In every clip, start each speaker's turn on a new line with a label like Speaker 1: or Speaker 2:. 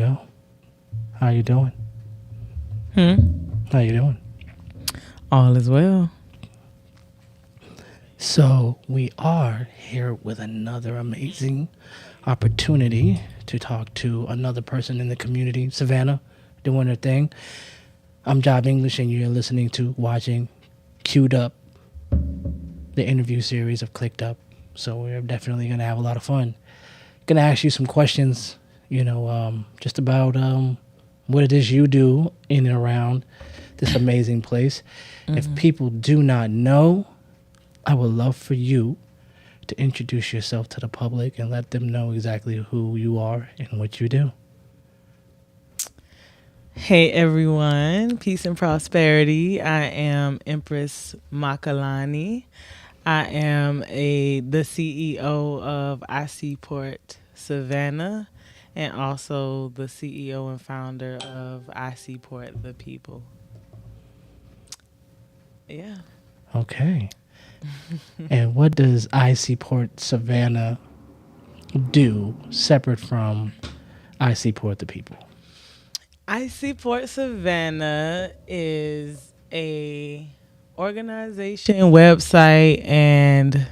Speaker 1: go. How you doing? How you doing?
Speaker 2: All is well.
Speaker 1: So we are here with another amazing opportunity to talk to another person in the community, Savannah, doing her thing. I'm Job English, and you're listening to watching Queu'd Up, the interview series of Clicked Up. So we're definitely gonna have a lot of fun. Gonna ask you some questions, just about what it is you do in and around this amazing place. If people do not know, I would love for you to introduce yourself to the public and let them know exactly who you are and what you do.
Speaker 2: Hey everyone, peace and prosperity. I am Empress Makalani. I am the CEO of IC Port Savannah and also the CEO and founder of IC Port The People. Yeah.
Speaker 1: Okay. And what does IC Port Savannah do separate from IC Port the People?
Speaker 2: IC Port Savannah is a organization, website, and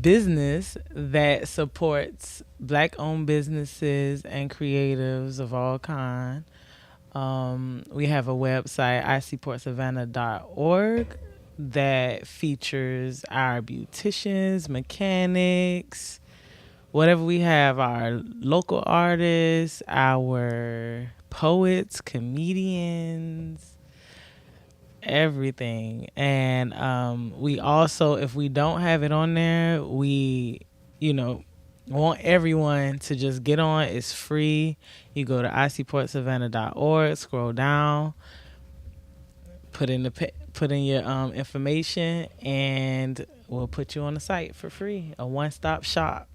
Speaker 2: business that supports Black-owned businesses and creatives of all kind. We have a website, icportsavannah.org, that features our beauticians, mechanics, whatever we have, our local artists, our poets, comedians, everything. And we also, if we don't have it on there, we want everyone to just get on. It's free. You go to icportsavannah.org, scroll down, put in your information, and we'll put you on the site for free. A one-stop shop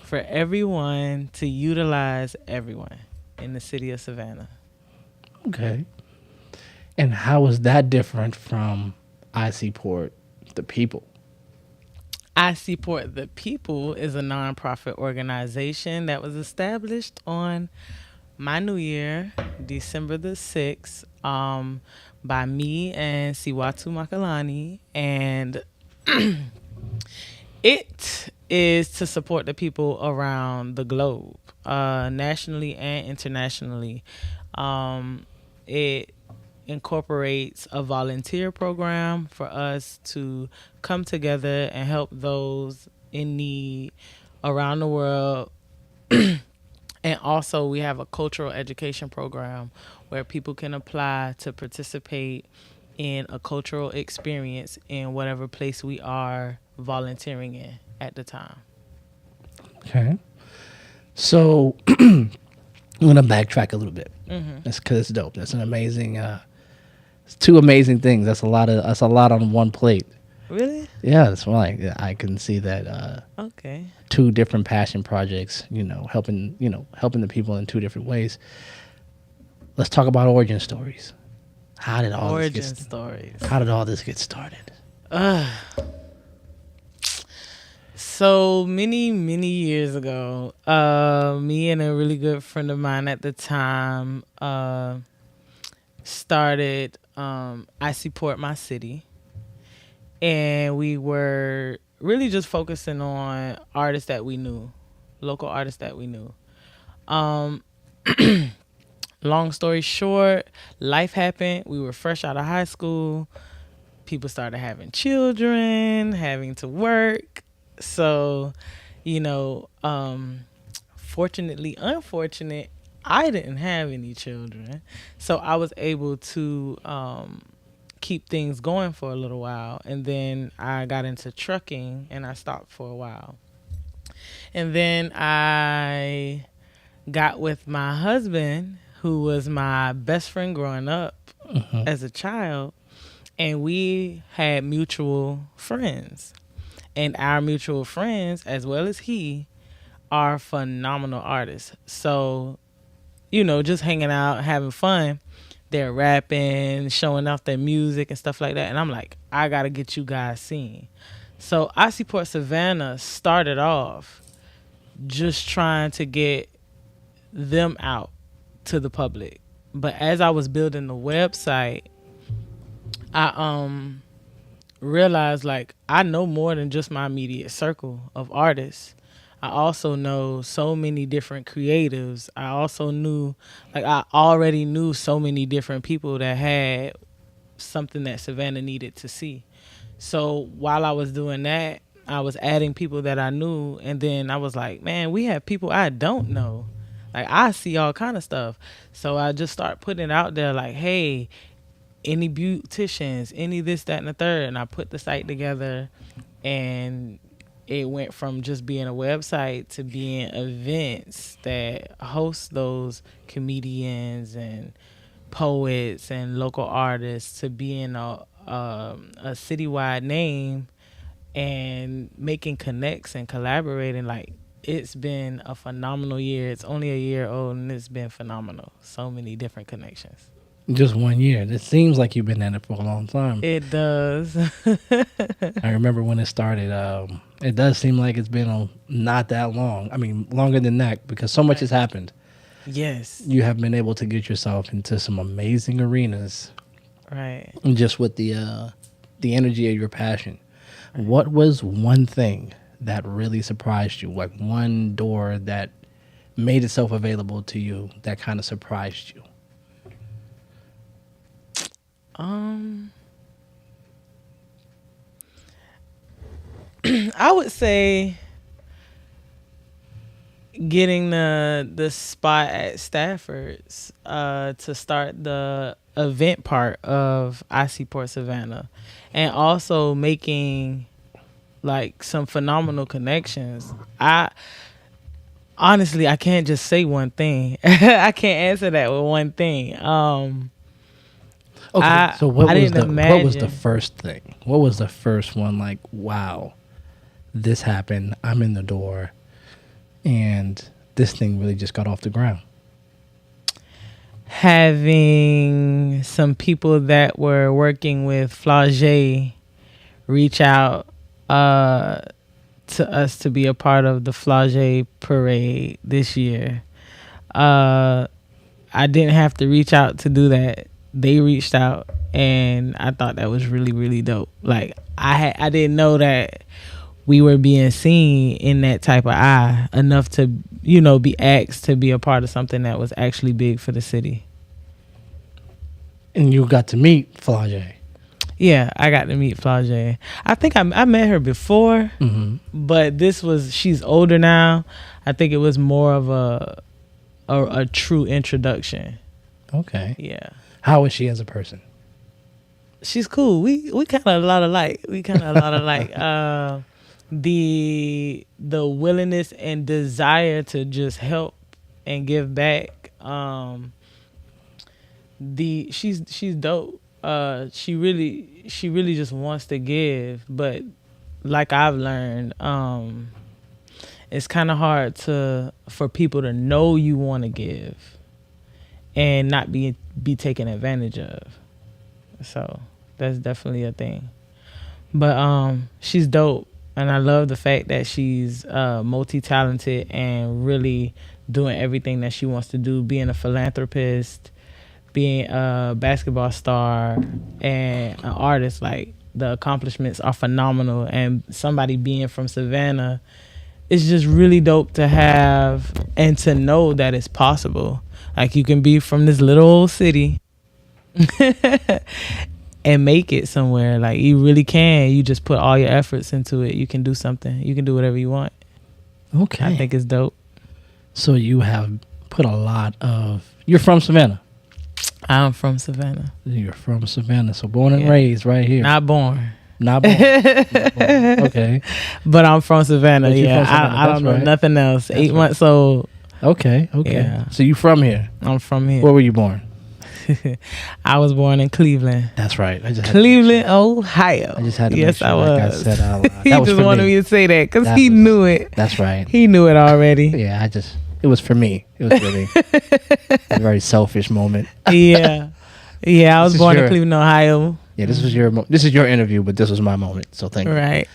Speaker 2: for everyone to utilize everyone in the city of Savannah.
Speaker 1: Okay. And how is that different from IC Port the People?
Speaker 2: IC Port The People is a nonprofit organization that was established on my new year, December the 6th, by me and Siwatu Makalani. And it is to support the people around the globe, nationally and internationally. It incorporates a volunteer program for us to come together and help those in need around the world. And also we have a cultural education program where people can apply to participate in a cultural experience in whatever place we are volunteering in at the time.
Speaker 1: Okay. So I'm gonna backtrack a little bit. That's because it's dope. That's an amazing. It's two amazing things. That's a lot on one plate.
Speaker 2: Really?
Speaker 1: Yeah, that's right. Yeah, I can see that.
Speaker 2: Okay.
Speaker 1: Two different passion projects. Helping the people in two different ways. Let's talk about origin stories. How did all
Speaker 2: Origin
Speaker 1: this get
Speaker 2: stories.
Speaker 1: How did all this get started?
Speaker 2: So many years ago, me and a really good friend of mine at the time started I Support My City. And we were really just focusing on artists that we knew, local artists that we knew. Long story short, life happened. We were fresh out of high school. People started having children, having to work. So, fortunately, unfortunate, I didn't have any children. So I was able to keep things going for a little while. And then I got into trucking and I stopped for a while. And then I got with my husband, who was my best friend growing up as a child. And we had mutual friends. And our mutual friends, as well as he, are phenomenal artists. So, just hanging out, having fun. They're rapping, showing off their music and stuff like that. And I'm like, I got to get you guys seen. So I Support Savannah started off just trying to get them out to the public. But as I was building the website, I realized like I know more than just my immediate circle of artists. I also know so many different creatives. I also knew, like, I already knew so many different people that had something that Savannah needed to see. So while I was doing that, I was adding people that I knew, and then I was like, man, we have people I don't know. Like, I see all kind of stuff. So I just start putting it out there like, hey, any beauticians, any this, that, and the third. And I put the site together, and it went from just being a website to being events that host those comedians and poets and local artists to being a citywide name and making connects and collaborating. Like, it's been a phenomenal year. It's only a year old, and it's been phenomenal. So many different connections.
Speaker 1: Just 1 year. It seems like you've been at it for a long time.
Speaker 2: It does.
Speaker 1: I remember when it started. It does seem like it's been not that long. I mean, longer than that, because so much has happened.
Speaker 2: Yes.
Speaker 1: You have been able to get yourself into some amazing arenas,
Speaker 2: Right.
Speaker 1: just with the energy of your passion. What was one thing that really surprised you? Like one door that made itself available to you that kind of surprised you?
Speaker 2: I would say getting the spot at Stafford's to start the event part of I See Port Savannah, and also making like some phenomenal connections. I can't just say one thing. I can't answer that with one thing.
Speaker 1: Okay, so what was
Speaker 2: imagine.
Speaker 1: the first thing? What was the first one? Like, wow, this happened. I'm in the door, and this thing really just got off the ground.
Speaker 2: Having some people that were working with Flagey reach out to us to be a part of the Flagey parade this year. I didn't have to reach out to do that. They reached out, and I thought that was really, really dope. Like, I didn't know that we were being seen in that type of eye enough to, be asked to be a part of something that was actually big for the city.
Speaker 1: And you got to meet Flagey.
Speaker 2: Yeah, I got to meet Flagey. I think I met her before, but she's older now. I think it was more of a true introduction.
Speaker 1: Okay.
Speaker 2: Yeah.
Speaker 1: How is she as a person?
Speaker 2: She's cool. We kind of a lot alike. The willingness and desire to just help and give back. She's dope. She really just wants to give, but like I've learned, it's kind of hard for people to know you want to give and not be taken advantage of. So that's definitely a thing. But she's dope, and I love the fact that she's multi-talented and really doing everything that she wants to do, being a philanthropist, being a basketball star, and an artist. Like, the accomplishments are phenomenal, and somebody being from Savannah, it's just really dope to have and to know that it's possible. Like, you can be from this little old city and make it somewhere. Like, you really can. You just put all your efforts into it. You can do something. You can do whatever you want.
Speaker 1: Okay.
Speaker 2: I think it's dope.
Speaker 1: So you have put a lot of... You're from Savannah?
Speaker 2: I'm from Savannah.
Speaker 1: You're from Savannah. So born and raised right here.
Speaker 2: Not born.
Speaker 1: Not born. Okay.
Speaker 2: But I'm from Savannah.
Speaker 1: Yeah.
Speaker 2: I don't know nothing else.
Speaker 1: That's
Speaker 2: 8 months old.
Speaker 1: Okay.
Speaker 2: Yeah.
Speaker 1: So you from here?
Speaker 2: I'm from here.
Speaker 1: Where were you born?
Speaker 2: I was born in Cleveland.
Speaker 1: That's right.
Speaker 2: Cleveland, Ohio.
Speaker 1: I just had to
Speaker 2: yes,
Speaker 1: make sure
Speaker 2: I was.
Speaker 1: Like I said out loud.
Speaker 2: He just wanted me to say that because he knew it.
Speaker 1: That's right.
Speaker 2: He knew it already.
Speaker 1: Yeah, it was for me. It was really a very selfish moment.
Speaker 2: Yeah. Yeah, I was born in Cleveland, Ohio.
Speaker 1: Yeah, this is your interview, but this was my moment. So thank you.
Speaker 2: Right.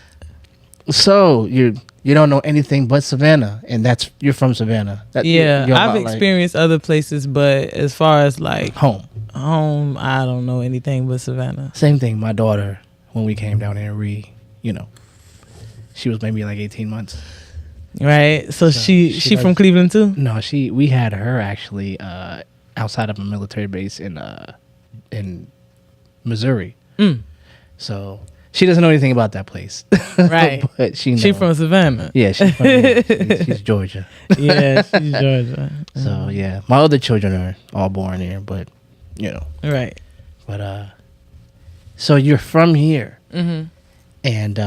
Speaker 1: So you You don't know anything but Savannah, and you're from Savannah.
Speaker 2: Yeah,
Speaker 1: you're
Speaker 2: I've
Speaker 1: about,
Speaker 2: experienced other places, but as far as like
Speaker 1: home.
Speaker 2: I don't know anything but Savannah.
Speaker 1: Same thing. My daughter, when we came down here, she was maybe like 18 months.
Speaker 2: Right. So she from Cleveland too?
Speaker 1: No, we had her actually outside of a military base in Missouri. So she doesn't know anything about that place.
Speaker 2: Right.
Speaker 1: But she
Speaker 2: from Savannah.
Speaker 1: Yeah, she's Georgia.
Speaker 2: Yeah, she's Georgia.
Speaker 1: So yeah, my other children are all born here, but
Speaker 2: Right.
Speaker 1: But so you're from here.
Speaker 2: Mm-hmm.
Speaker 1: And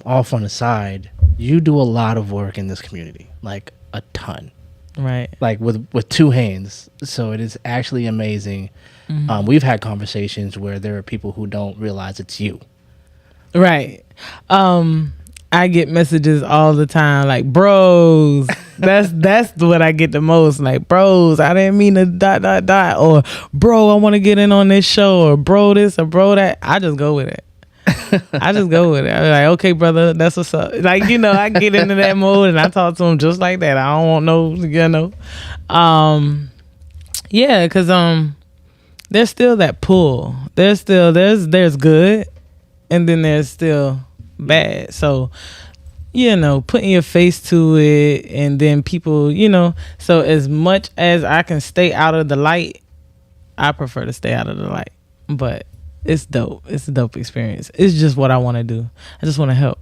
Speaker 1: off on the side, you do a lot of work in this community, like a ton.
Speaker 2: Right.
Speaker 1: Like with two hands. So it is actually amazing.
Speaker 2: Mm-hmm.
Speaker 1: We've had conversations where there are people who don't realize it's you.
Speaker 2: Right. I get messages all the time like, bros. That's what I get the most. Like, bros, I didn't mean to ... or bro, I want to get in on this show, or bro this or bro that. I just go with it. I'm like, okay, brother, that's what's up. Like, I get into that mode and I talk to him just like that. I don't want yeah, because there's still that pull. There's good, and then there's still bad. So putting your face to it, and then people, so as much as I can stay out of the light, I prefer to stay out of the light. But it's dope. It's a dope experience. It's just what I want to do. I just want to help.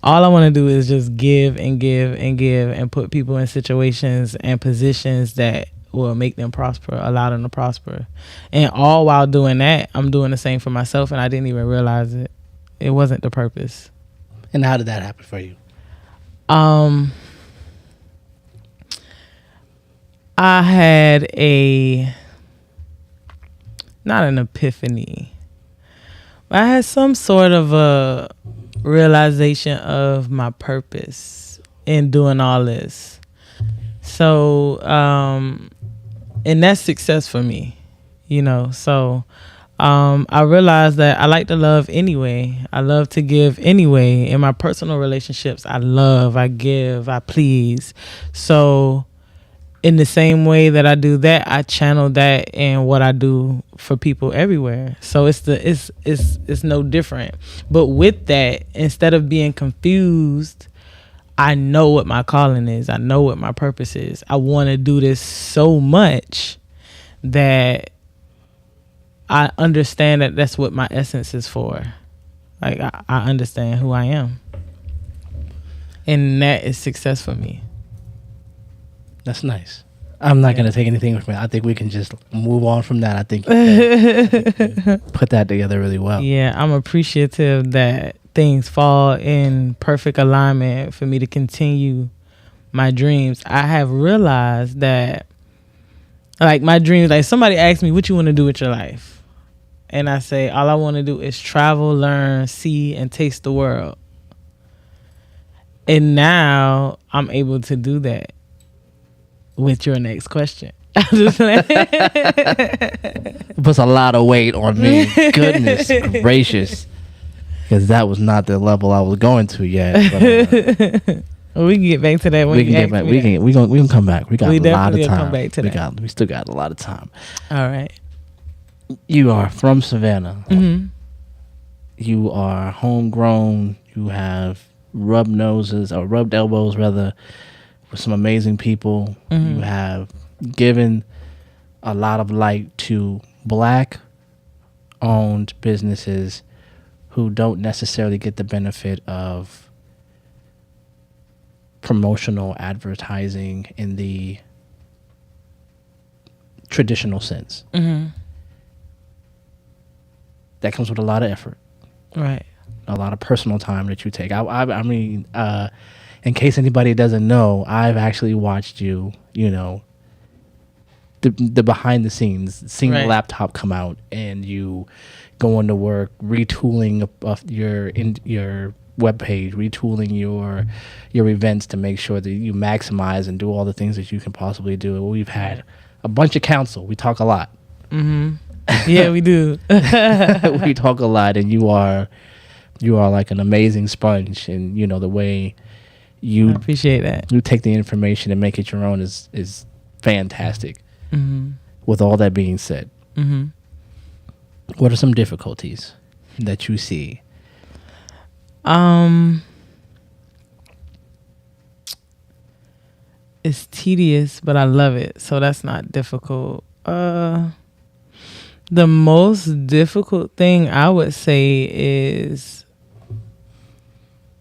Speaker 2: All I want to do is just give and give and give, and put people in situations and positions that will make them prosper, allow them to prosper. And all while doing that, I'm doing the same for myself, and I didn't even realize it. It wasn't the purpose.
Speaker 1: And how did that happen for you?
Speaker 2: I had not an epiphany. I had some sort of a realization of my purpose in doing all this. So, and that's success for me, So, I realized that I like to love anyway. I love to give anyway. In my personal relationships, I love, I give, I please. So, in the same way that I do that, I channel that in what I do for people everywhere. So it's no different. But with that, instead of being confused, I know what my calling is. I know what my purpose is. I want to do this so much that I understand that that's what my essence is for. Like, I understand who I am. And that is success for me. That's
Speaker 1: nice. I'm not going to take anything from it. I think we can just move on from that. I think you put that together really well.
Speaker 2: Yeah, I'm appreciative that things fall in perfect alignment for me to continue my dreams. I have realized that, like, my dreams, like, somebody asks me, what you want to do with your life? And I say, all I want to do is travel, learn, see, and taste the world. And now I'm able to do that. With your next question.
Speaker 1: It puts a lot of weight on me. Goodness gracious. Because that was not the level I was going to yet. But,
Speaker 2: well, we can get back to that when
Speaker 1: we can get back. We can come back. We got a lot of time.
Speaker 2: Come back to that.
Speaker 1: We still got a lot of time.
Speaker 2: All right.
Speaker 1: You are from Savannah.
Speaker 2: Mm-hmm.
Speaker 1: You are homegrown. You have rubbed elbows rather, with some amazing people.
Speaker 2: Mm-hmm.
Speaker 1: You have given a lot of light to Black-owned businesses who don't necessarily get the benefit of promotional advertising in the traditional sense.
Speaker 2: Mm-hmm.
Speaker 1: That comes with a lot of effort.
Speaker 2: Right.
Speaker 1: A lot of personal time that you take. I mean, in case anybody doesn't know, I've actually watched you, the behind the scenes, seeing the laptop come out and you going to work, retooling your webpage, retooling your events to make sure that you maximize and do all the things that you can possibly do. We've had a bunch of counsel. We talk a lot.
Speaker 2: Mm-hmm. Yeah, we do.
Speaker 1: We talk a lot, and you are like an amazing sponge, and the way You
Speaker 2: I appreciate that.
Speaker 1: you take the information and make it your own is fantastic. With all that being said, what are some difficulties that you see?
Speaker 2: It's tedious, but I love it, so that's not difficult. The most difficult thing I would say is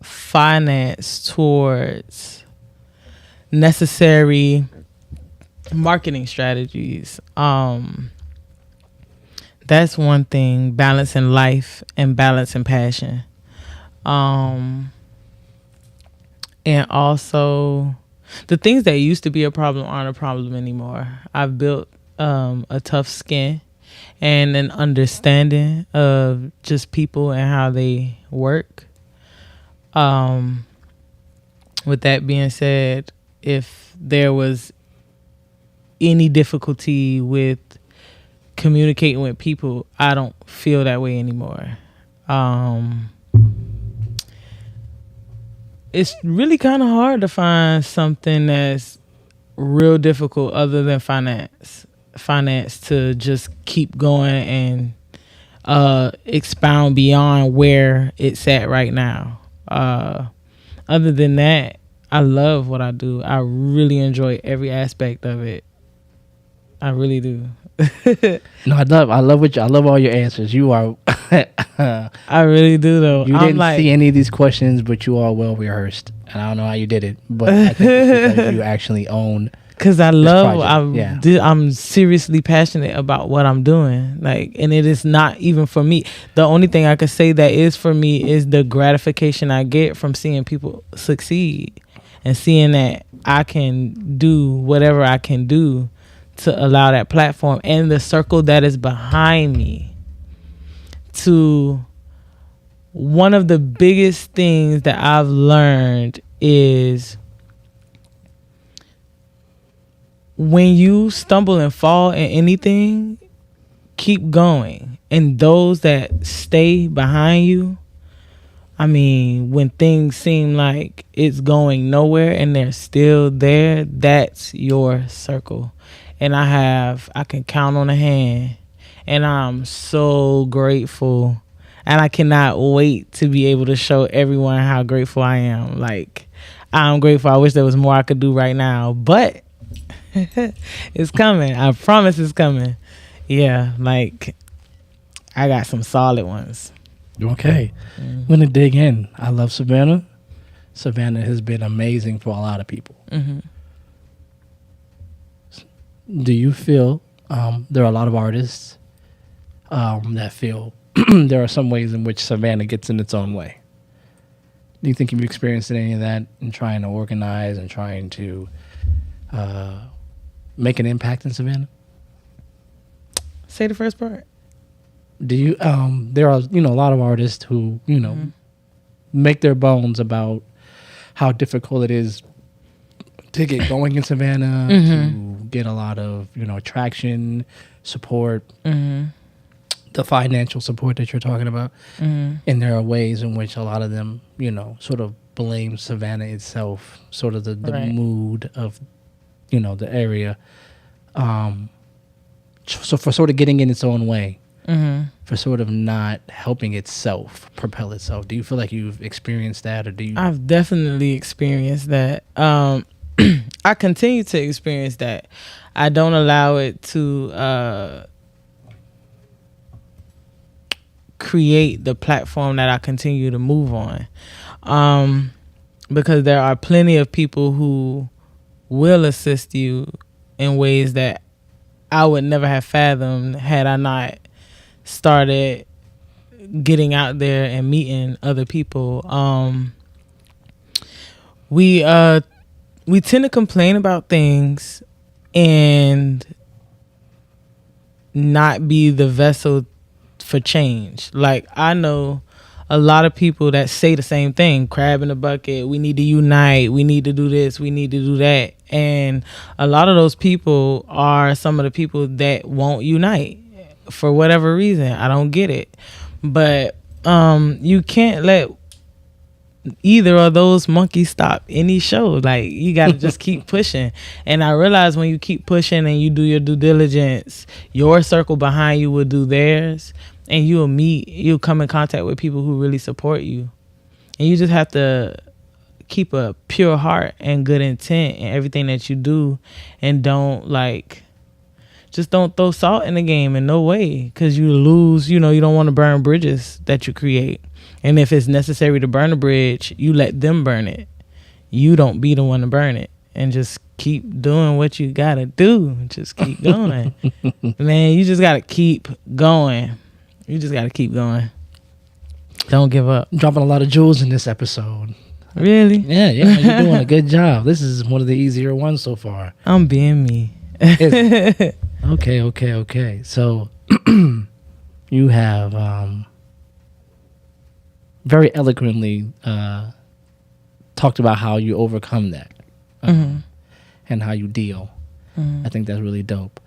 Speaker 2: finance towards necessary marketing strategies. That's one thing, balancing life and balancing passion. And also the things that used to be a problem aren't a problem anymore. I've built a tough skin and an understanding of just people and how they work. With that being said, if there was any difficulty with communicating with people, I don't feel that way anymore. It's really kind of hard to find something that's real difficult other than finance to just keep going and expound beyond where it's at right now. Other than that, I love what I do. I really enjoy every aspect of it. I really do.
Speaker 1: No, I love all your answers. You are.
Speaker 2: I really do though.
Speaker 1: You didn't see any of these questions, but you are well rehearsed, and I don't know how you did it, but I think it's because you actually own.
Speaker 2: Because I'm seriously passionate about what I'm doing. Like, and it is not even for me. The only thing I could say that is for me is the gratification I get from seeing people succeed and seeing that I can do whatever I can do to allow that platform and the circle that is behind me to. One of the biggest things that I've learned is when you stumble and fall in anything, keep going. And those that stay behind you, I mean, when things seem like it's going nowhere and they're still there, that's your circle. And I can count on a hand. And I'm so grateful. And I cannot wait to be able to show everyone how grateful I am. Like, I'm grateful. I wish there was more I could do right now. But it's coming. I promise it's coming. Yeah, like, I got some solid ones.
Speaker 1: Okay. I'm going to dig in. I love Savannah. Savannah has been amazing for a lot of people. Do you feel there are a lot of artists that feel there are some ways in which Savannah gets in its own way? Do you think you've experienced any of that in trying to organize and trying to make an impact in Savannah?
Speaker 2: Say the first part.
Speaker 1: Do you? There are a lot of artists who make their bones about how difficult it is to get going in Savannah, to get a lot of traction, support. The financial support that you're talking about. And there are ways in which a lot of them, sort of blame Savannah itself, sort of the mood of, the area. So for sort of getting in its own way, for sort of not helping itself propel itself. Do you feel like you've experienced that, or do you?
Speaker 2: I've definitely experienced that. I continue to experience that. I don't allow it to create the platform that I continue to move on, because there are plenty of people who will assist you in ways that I would never have fathomed had I not started getting out there and meeting other people. We tend to complain about things and not be the vessel for change. Like, I know a lot of people that say the same thing, crab in the bucket, we need to unite, we need to do this, we need to do that. And a lot of those people are some of the people that won't unite for whatever reason. I don't get it. But you can't let either of those monkeys stop any show. Like, you got to just keep pushing. And I realize when you keep pushing and you do your due diligence, your circle behind you will do theirs, and you'll come in contact with people who really support you. And you just have to keep a pure heart and good intent in everything that you do, and just don't throw salt in the game in no way, because you lose. You don't want to burn bridges that you create. And if it's necessary to burn a bridge, you let them burn it. You don't be the one to burn it. And just keep doing what you gotta do. Just keep going. Man, you just gotta keep going. You just gotta keep going. Don't give up.
Speaker 1: Dropping a lot of jewels in this episode.
Speaker 2: Really?
Speaker 1: Yeah, you're doing a good job. This is one of the easier ones so far.
Speaker 2: I'm being me.
Speaker 1: Okay. So you have very eloquently talked about how you overcome that and how you deal. I think that's really dope.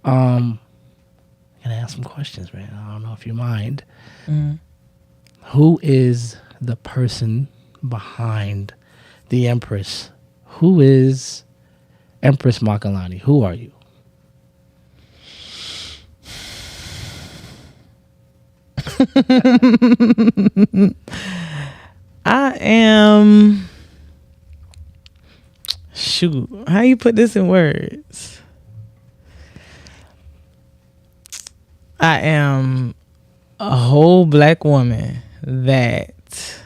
Speaker 1: I'm gonna ask some questions, man. I don't know if you mind. Who is the person behind the Empress? Who is Empress Makalani? Who are you?
Speaker 2: I am. Shoot, how you put this in words? I am a whole black woman that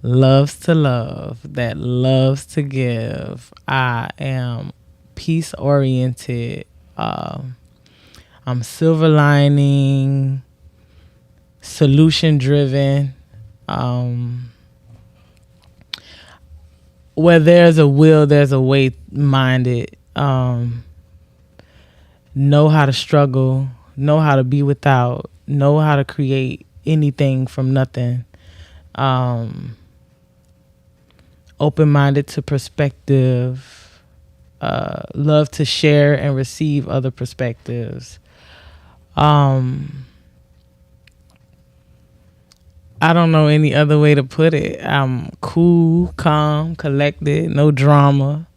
Speaker 2: loves to love, that loves to give. I am peace oriented. I'm silver lining, solution driven. Where there's a will, there's a way minded. Know how to struggle, know how to be without, know how to create anything from nothing. Open-minded to perspective. Love to share and receive other perspectives. I don't know any other way to put it. I'm cool, calm, collected, no drama.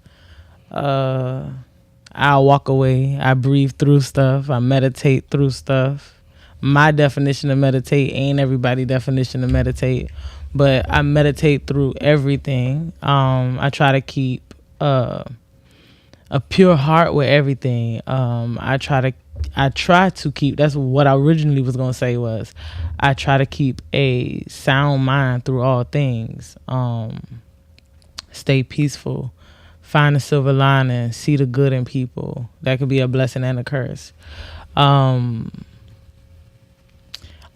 Speaker 2: I'll walk away. I breathe through stuff. I meditate through stuff. My definition of meditate ain't everybody's definition of meditate, but I meditate through everything. I try to keep a pure heart with everything. I try to keep, that's what I originally was going to say was, I try to keep a sound mind through all things. Stay peaceful, find the silver lining, see the good in people. That could be a blessing and a curse. I'm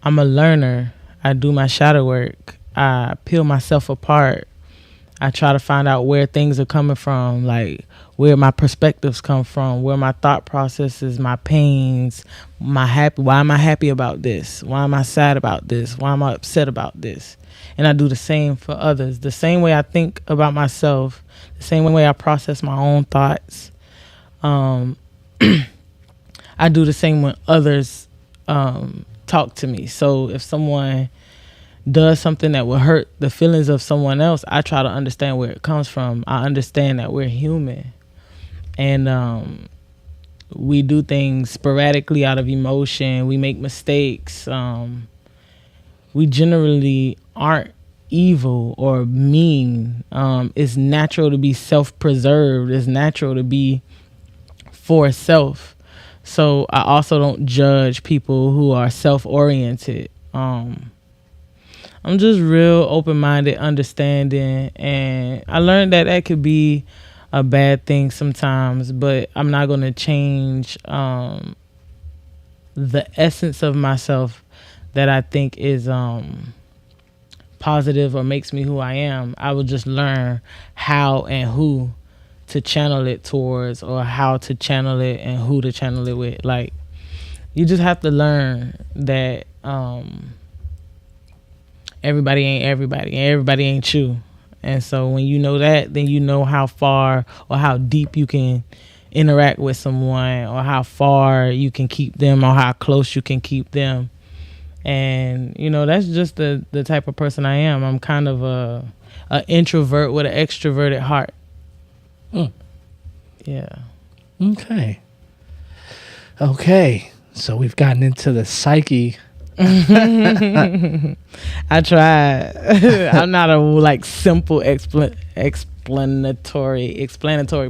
Speaker 2: a learner. I do my shadow work. I peel myself apart. I try to find out where things are coming from, like where my perspectives come from, where my thought processes, my pains, why am I happy about this? Why am I sad about this? Why am I upset about this? And I do the same for others. The same way I think about myself, the same way I process my own thoughts. I do the same when others talk to me. So if someone does something that will hurt the feelings of someone else, I try to understand where it comes from. I understand that we're human, and we do things sporadically out of emotion. We make mistakes. We generally aren't evil or mean. It's natural to be self-preserved. It's natural to be for self. So I also don't judge people who are self-oriented. I'm just real open-minded, understanding, and I learned that could be a bad thing sometimes, but I'm not going to change the essence of myself that I think is positive or makes me who I am. I will just learn how and who to channel it towards, or how to channel it and who to channel it with. Like, you just have to learn that everybody ain't everybody, and everybody ain't you. And so when you know that, then you know how far or how deep you can interact with someone, or how far you can keep them, or how close you can keep them. And that's just the type of person I am. I'm kind of a introvert with an extroverted heart. Yeah.
Speaker 1: Okay, so we've gotten into the psyche.
Speaker 2: I tried. I'm not a simple explanatory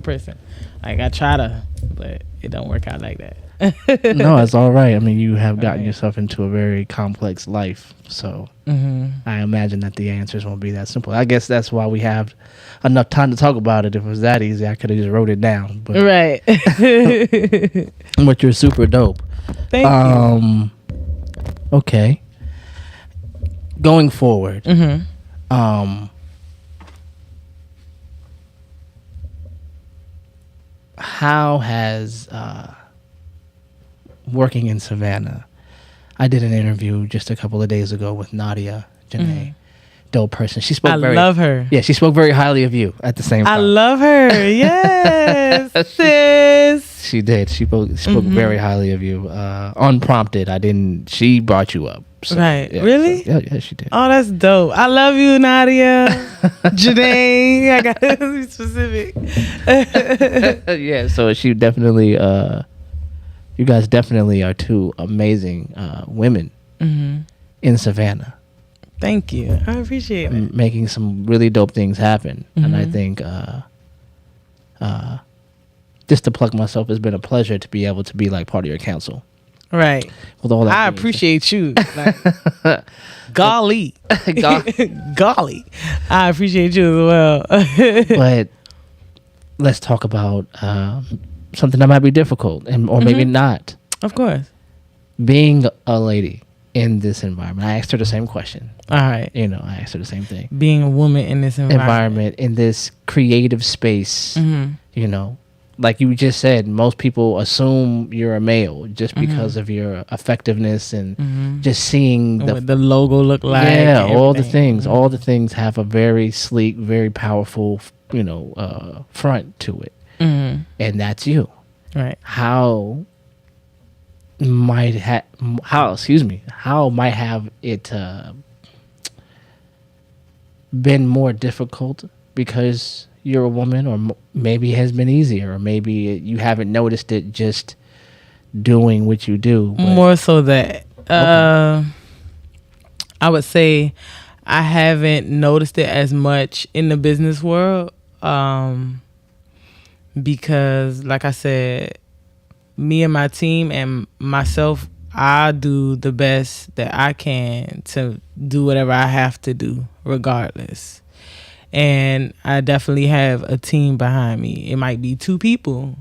Speaker 2: person. I try to, but it don't work out like that.
Speaker 1: No, it's all right. I mean, you have gotten yourself into a very complex life, so I imagine that the answers won't be that simple. I guess that's why we have enough time to talk about it. If it was that easy, I could have just wrote it down. But,
Speaker 2: right.
Speaker 1: But you're super dope.
Speaker 2: Thank you.
Speaker 1: Okay. Going forward, how has working in Savannah? I did an interview just a couple of days ago with Nadia Janae. Dope person. She spoke. I
Speaker 2: love her.
Speaker 1: Yeah, she spoke very highly of you at the same time.
Speaker 2: I love her. Yes, sis.
Speaker 1: She did. She spoke very highly of you, unprompted. I didn't. She brought you up. So,
Speaker 2: right.
Speaker 1: Yeah,
Speaker 2: really?
Speaker 1: So, yeah, she did.
Speaker 2: Oh, that's dope. I love you, Nadia. Janae. I got to be specific.
Speaker 1: Yeah. So she definitely. You guys definitely are two amazing women in Savannah.
Speaker 2: Thank you. I appreciate it.
Speaker 1: Making some really dope things happen. And I think just to plug myself, it's been a pleasure to be able to be like part of your council.
Speaker 2: Right.
Speaker 1: With all that
Speaker 2: I appreciate you. Golly. Golly. I appreciate you as well.
Speaker 1: But let's talk about something that might be difficult or maybe not.
Speaker 2: Of course.
Speaker 1: Being a lady in this environment. I asked her the same question.
Speaker 2: All right.
Speaker 1: I asked her the same thing.
Speaker 2: Being a woman in this environment.
Speaker 1: In this creative space, like you just said, most people assume you're a male just because of your effectiveness and just seeing
Speaker 2: what the logo look like.
Speaker 1: Yeah, all the things. All the things have a very sleek, very powerful, front to it. And that's you.
Speaker 2: Right.
Speaker 1: How might have it been more difficult because you're a woman, or maybe it has been easier, or maybe you haven't noticed it just doing what you do?
Speaker 2: More so that I would say I haven't noticed it as much in the business world because, like I said, me and my team and myself, I do the best that I can to do whatever I have to do regardless. And I definitely have a team behind me. It might be 2 people,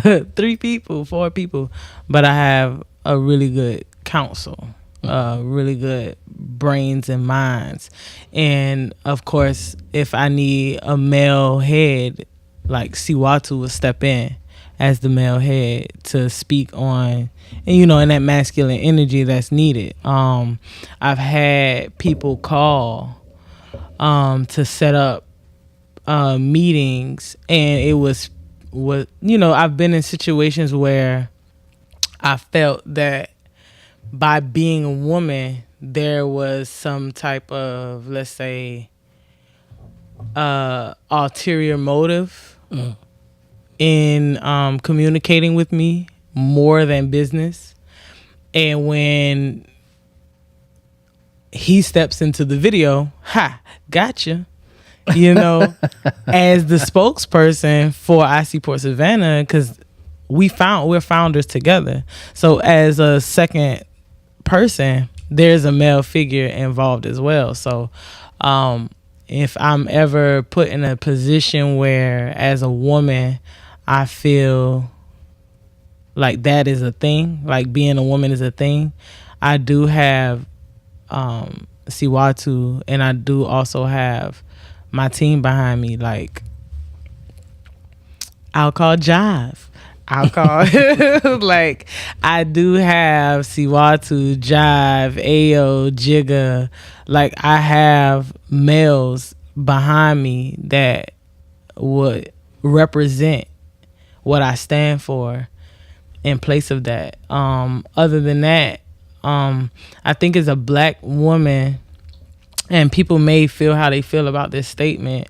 Speaker 2: 3 people, 4 people, but I have a really good counsel, really good brains and minds. And of course, if I need a male head, like Siwatu will step in as the male head to speak on, in that masculine energy that's needed. I've had people call to set up meetings, and it was I've been in situations where I felt that by being a woman there was some type of, let's say, ulterior motive in communicating with me more than business. And when he steps into the video, gotcha, as the spokesperson for IC Port Savannah, because we're founders together. So as a second person, there's a male figure involved as well. So if I'm ever put in a position where as a woman I feel like that is a thing, like being a woman is a thing, I do have Siwatu, and I do also have my team behind me. Like, I'll call Jive. I'll call like, I do have Siwatu, Jive, Ayo, Jigga. Like, I have males behind me that would represent what I stand for in place of that. Other than that, I think as a black woman, and people may feel how they feel about this statement,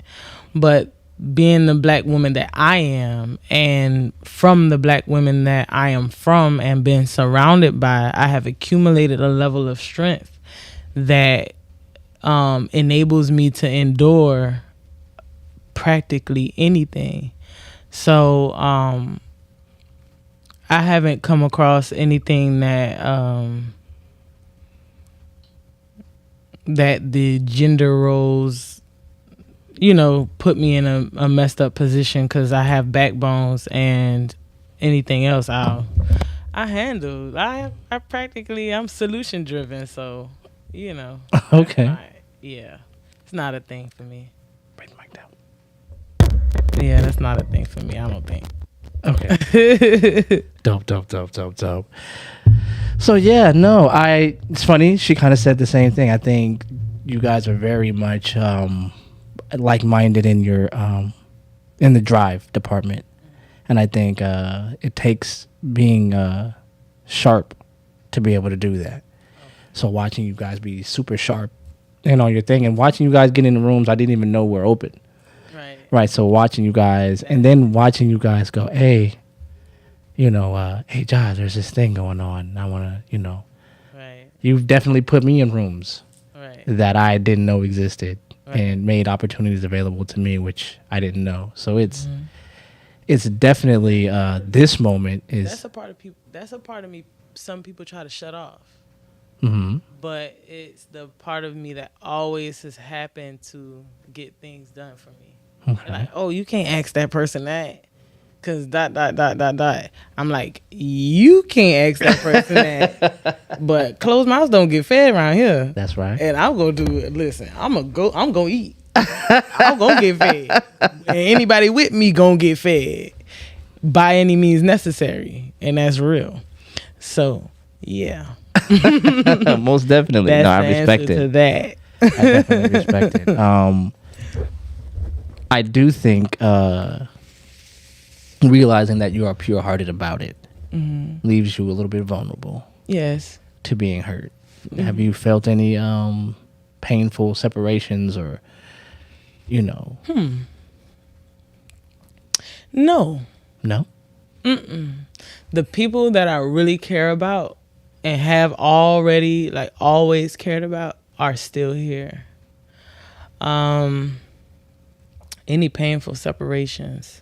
Speaker 2: but being the black woman that I am, and from the black women that I am from and been surrounded by, I have accumulated a level of strength that enables me to endure practically anything. So I haven't come across anything that that the gender roles, put me in a messed up position, because I have backbones, and anything else I handle. I'm solution driven, so
Speaker 1: Okay.
Speaker 2: yeah, it's not a thing for me.
Speaker 1: Bring the mic down.
Speaker 2: Yeah, that's not a thing for me, I don't think.
Speaker 1: Okay. Dope. So yeah, no, it's funny. She kind of said the same thing. I think you guys are very much like-minded in your in the drive department, and I think it takes being sharp to be able to do that. So watching you guys be super sharp and on your thing, and watching you guys get in the rooms I didn't even know were open. Right. So watching you guys, and then watching you guys go, hey, hey, Josh, there's this thing going on. I want to,
Speaker 2: Right.
Speaker 1: You've definitely put me in rooms
Speaker 2: Right.
Speaker 1: that I didn't know existed,
Speaker 2: Right.
Speaker 1: and made opportunities available to me, which I didn't know. So it's definitely this moment is.
Speaker 2: That's a part of people. That's a part of me. Some people try to shut off.
Speaker 1: Mm-hmm.
Speaker 2: But it's the part of me that always has happened to get things done for me.
Speaker 1: Okay.
Speaker 2: Like, oh, you can't ask that person that, cause ... I'm like, you can't ask that person that, but closed mouths don't get fed around here.
Speaker 1: That's right.
Speaker 2: And I'm gonna do it. Listen, I'm gonna eat. I'm gonna get fed, and anybody with me gonna get fed by any means necessary, and that's real. So yeah.
Speaker 1: Most definitely.
Speaker 2: That's
Speaker 1: No, I
Speaker 2: the
Speaker 1: respect
Speaker 2: answer
Speaker 1: it.
Speaker 2: to that.
Speaker 1: I definitely respect it. I do think realizing that you are pure-hearted about it leaves you a little bit vulnerable
Speaker 2: Yes.
Speaker 1: to being hurt. Have you felt any painful separations, or
Speaker 2: No.
Speaker 1: No?
Speaker 2: The people that I really care about and have already, like, always cared about are still here. Any painful separations?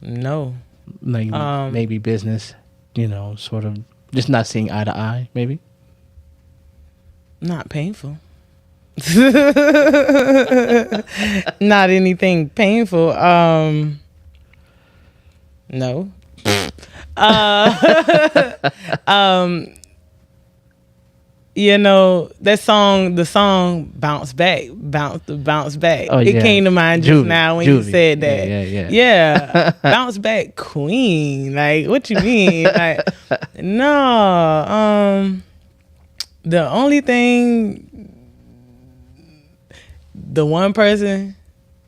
Speaker 2: No.
Speaker 1: Like maybe business, sort of just not seeing eye to eye, maybe?
Speaker 2: Not painful. Not anything painful. No. That song, the song Bounce Back.
Speaker 1: Oh,
Speaker 2: It
Speaker 1: yeah.
Speaker 2: came to mind just now when you said that.
Speaker 1: Yeah.
Speaker 2: Bounce Back Queen. Like, what you mean? Like, no. The only thing, the one person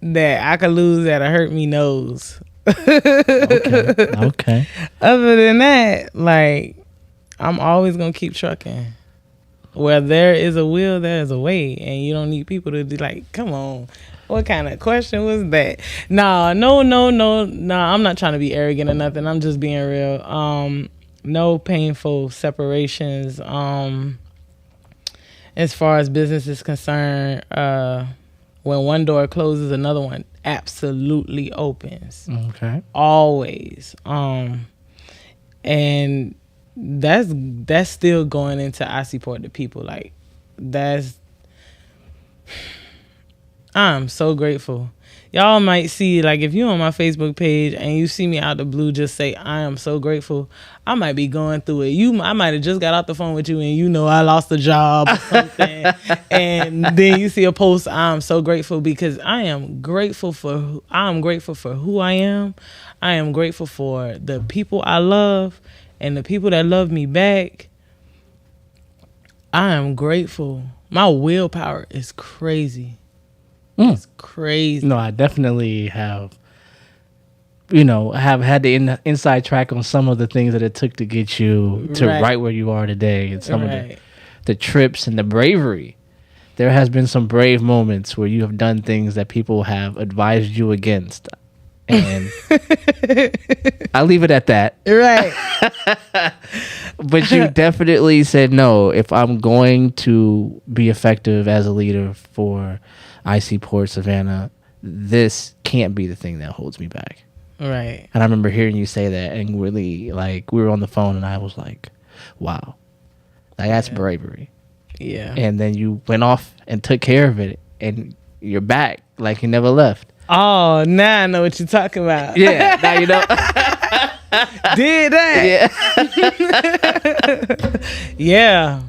Speaker 2: that I could lose that'll hurt me knows.
Speaker 1: Okay.
Speaker 2: Other than that, like, I'm always gonna keep trucking. Where there is a will, there is a way, and you don't need people to be like, come on, what kind of question was that? No, I'm not trying to be arrogant or nothing. I'm just being real. No painful separations. As far as business is concerned, when one door closes, another one absolutely opens.
Speaker 1: Okay.
Speaker 2: Always. And that's still going into I support the people. Like, I'm so grateful. Y'all might see, like, if you're on my Facebook page and you see me out the blue just say I am so grateful, I might be going through it. I might have just got off the phone with you and I lost a job or something. And then you see a post, I'm so grateful, because I'm grateful for who I am. I am grateful for the people I love and the people that love me back. I am grateful. My willpower is crazy. It's crazy.
Speaker 1: No, I definitely have have had the inside track on some of the things that it took to get you to right where you are today, and some of the trips and the bravery. There has been some brave moments where you have done things that people have advised you against, and I'll leave it at that.
Speaker 2: Right.
Speaker 1: But you definitely said, no, if I'm going to be effective as a leader for IC Port Savannah, this can't be the thing that holds me back.
Speaker 2: Right.
Speaker 1: And I remember hearing you say that, and really, like, we were on the phone, and I was like, wow, like, that's bravery.
Speaker 2: Yeah.
Speaker 1: And then you went off and took care of it, and you're back like you never left.
Speaker 2: Oh, now I know what you're talking about.
Speaker 1: Yeah, now you know.
Speaker 2: Did that.
Speaker 1: Yeah.
Speaker 2: Yeah.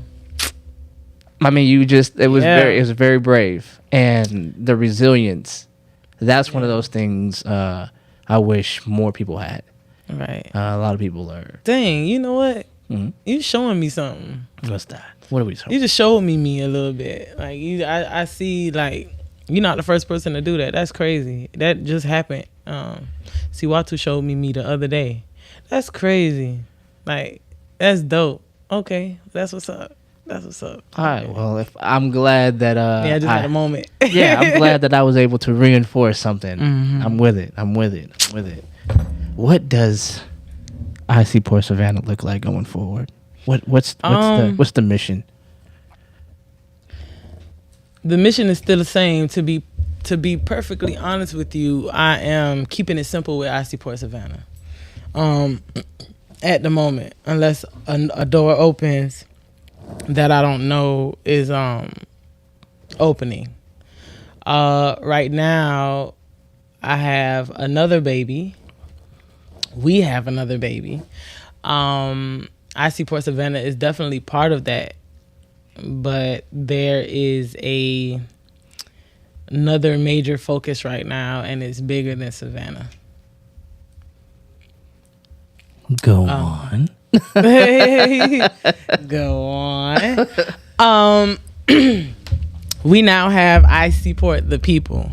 Speaker 1: I mean, it was very brave. And the resilience, that's one of those things I wish more people had.
Speaker 2: Right.
Speaker 1: A lot of people are.
Speaker 2: Dang, you know what?
Speaker 1: Mm-hmm.
Speaker 2: You showing me something.
Speaker 1: What's that? What are we talking?
Speaker 2: You just showed me a little bit. Like I see, like, you're not the first person to do that. That's crazy. That just happened. See, Watu showed me the other day. That's crazy. Like, that's dope. Okay, that's what's up. That's what's up.
Speaker 1: All right. Well, I'm glad that
Speaker 2: I just had a moment.
Speaker 1: Yeah, I'm glad that I was able to reinforce something.
Speaker 2: Mm-hmm.
Speaker 1: I'm with it. What does IC Port Savannah look like going forward? What's the mission?
Speaker 2: The mission is still the same. To be perfectly honest with you, I am keeping it simple with IC Port Savannah. At the moment, unless a door opens that I don't know is opening. Right now, I have another baby. We have another baby. IC Port Savannah is definitely part of that, but there is another major focus right now, and it's bigger than Savannah.
Speaker 1: Go on.
Speaker 2: Go on. We now have IC Port the People.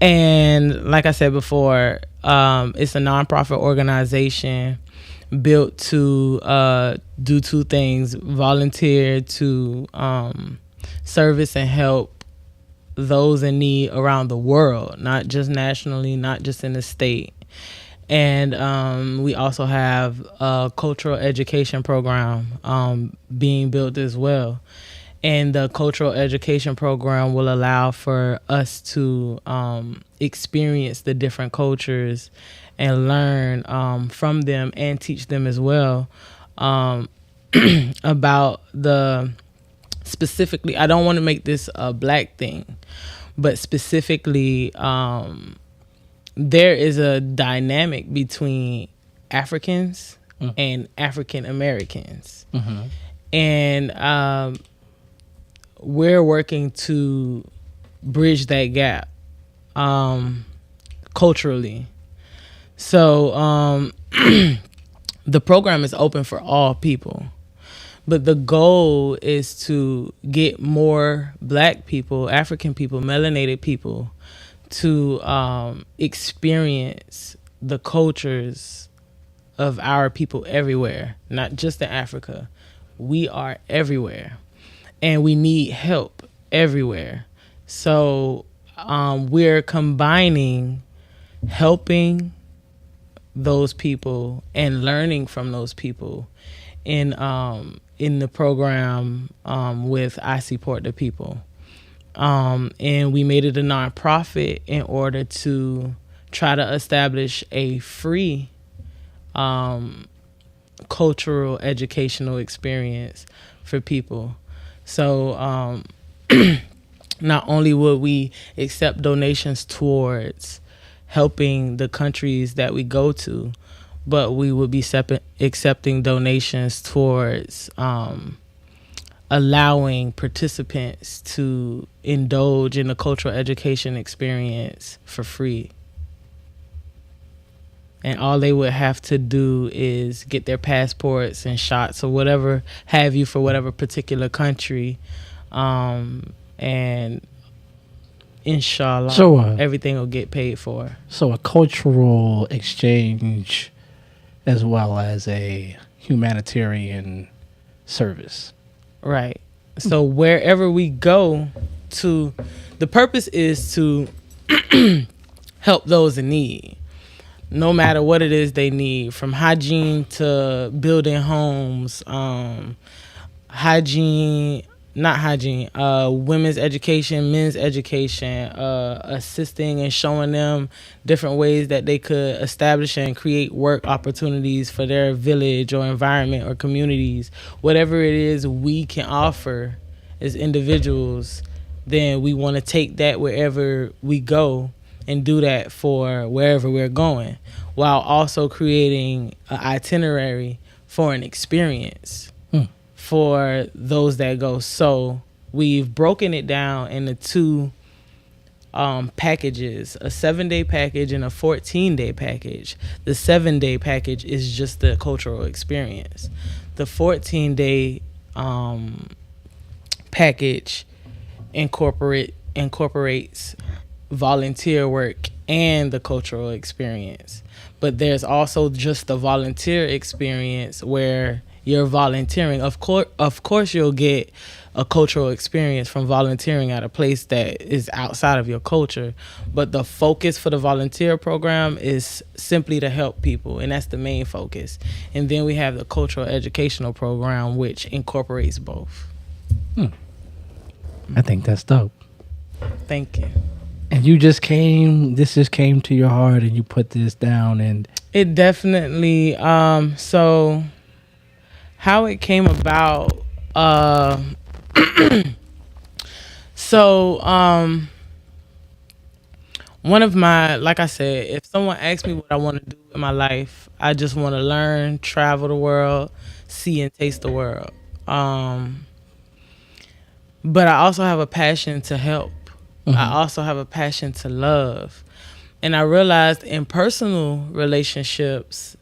Speaker 2: And like I said before, it's a nonprofit organization built to do two things: volunteer to service and help those in need around the world, not just nationally, not just in the state. And we also have a cultural education program being built as well. And the cultural education program will allow for us to experience the different cultures and learn from them and teach them as well about specifically, I don't want to make this a black thing, but specifically, there is a dynamic between Africans and African Americans. Mm-hmm. And we're working to bridge that gap culturally. So the program is open for all people. But the goal is to get more black people, African people, melanated people to experience the cultures of our people everywhere, not just in Africa. We are everywhere, and we need help everywhere. So we're combining helping those people and learning from those people in the program with IC Port the People. And we made it a nonprofit in order to try to establish a free cultural educational experience for people. So not only would we accept donations towards helping the countries that we go to, but we would be accepting donations towards allowing participants to indulge in the cultural education experience for free. And all they would have to do is get their passports and shots or whatever have you for whatever particular country. And inshallah,
Speaker 1: So,
Speaker 2: everything will get paid for.
Speaker 1: so a cultural exchange as well as a humanitarian service.
Speaker 2: Right. So wherever we go to, the purpose is to help those in need, no matter what it is they need, from hygiene to building homes, women's education, men's education, assisting and showing them different ways that they could establish and create work opportunities for their village or environment or communities. Whatever it is we can offer as individuals, then we want to take that wherever we go and do that for wherever we're going, while also creating an itinerary for an experience for those that go. So we've broken it down into two packages, a 7-day package and a 14-day package. The 7-day package is just the cultural experience. The 14-day package incorporates volunteer work and the cultural experience. But there's also just the volunteer experience where you're volunteering. Of course you'll get a cultural experience from volunteering at a place that is outside of your culture, but the focus for the volunteer program is simply to help people, and that's the main focus. And then we have the cultural educational program, which incorporates both.
Speaker 1: I think that's dope.
Speaker 2: Thank you.
Speaker 1: And this just came to your heart and you put this down, and
Speaker 2: It definitely, so how it came about, one of my, like I said, if someone asks me what I want to do in my life, I just want to learn, travel the world, see and taste the world. But I also have a passion to help. I also have a passion to love. And I realized in personal relationships,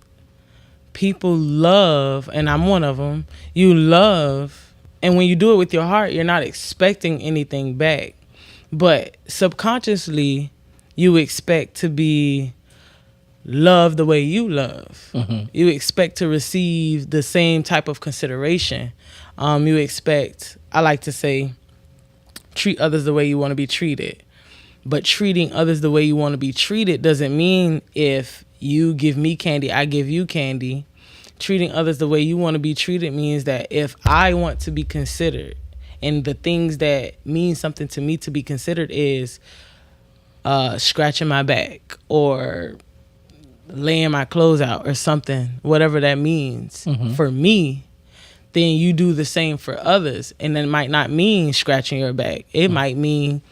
Speaker 2: people love, and I'm one of them, you love, and when you do it with your heart, you're not expecting anything back. But subconsciously, you expect to be loved the way you love. You expect to receive the same type of consideration. You expect, I like to say, treat others the way you want to be treated. But treating others the way you want to be treated doesn't mean if you give me candy, I give you candy. Treating others the way you want to be treated means that if I want to be considered, and the things that mean something to me to be considered is scratching my back or laying my clothes out or something, whatever that means for me, then you do the same for others. And it might not mean scratching your back. It might mean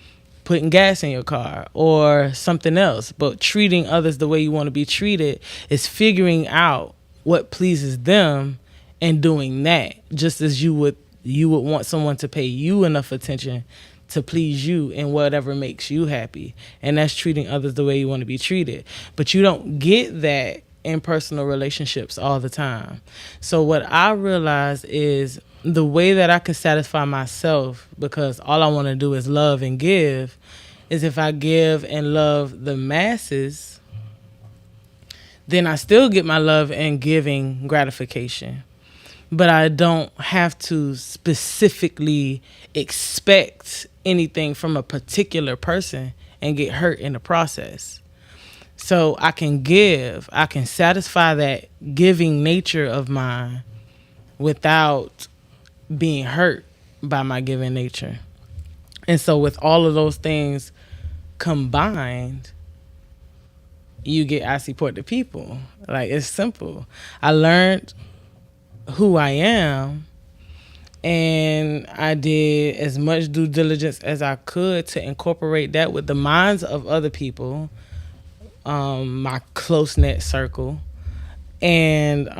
Speaker 2: putting gas in your car or something else. But treating others the way you want to be treated is figuring out what pleases them and doing that, just as you would want someone to pay you enough attention to please you and whatever makes you happy. And that's treating others the way you want to be treated. But you don't get that in personal relationships all the time. So what I realized is the way that I can satisfy myself, because all I want to do is love and give, is if I give and love the masses, then I still get my love and giving gratification. But I don't have to specifically expect anything from a particular person and get hurt in the process. So I can give, I can satisfy that giving nature of mine without being hurt by my giving nature. And so with all of those things combined, you get I support the people. Like, it's simple. I learned who I am, and I did as much due diligence as I could to incorporate that with the minds of other people, my close-knit circle, and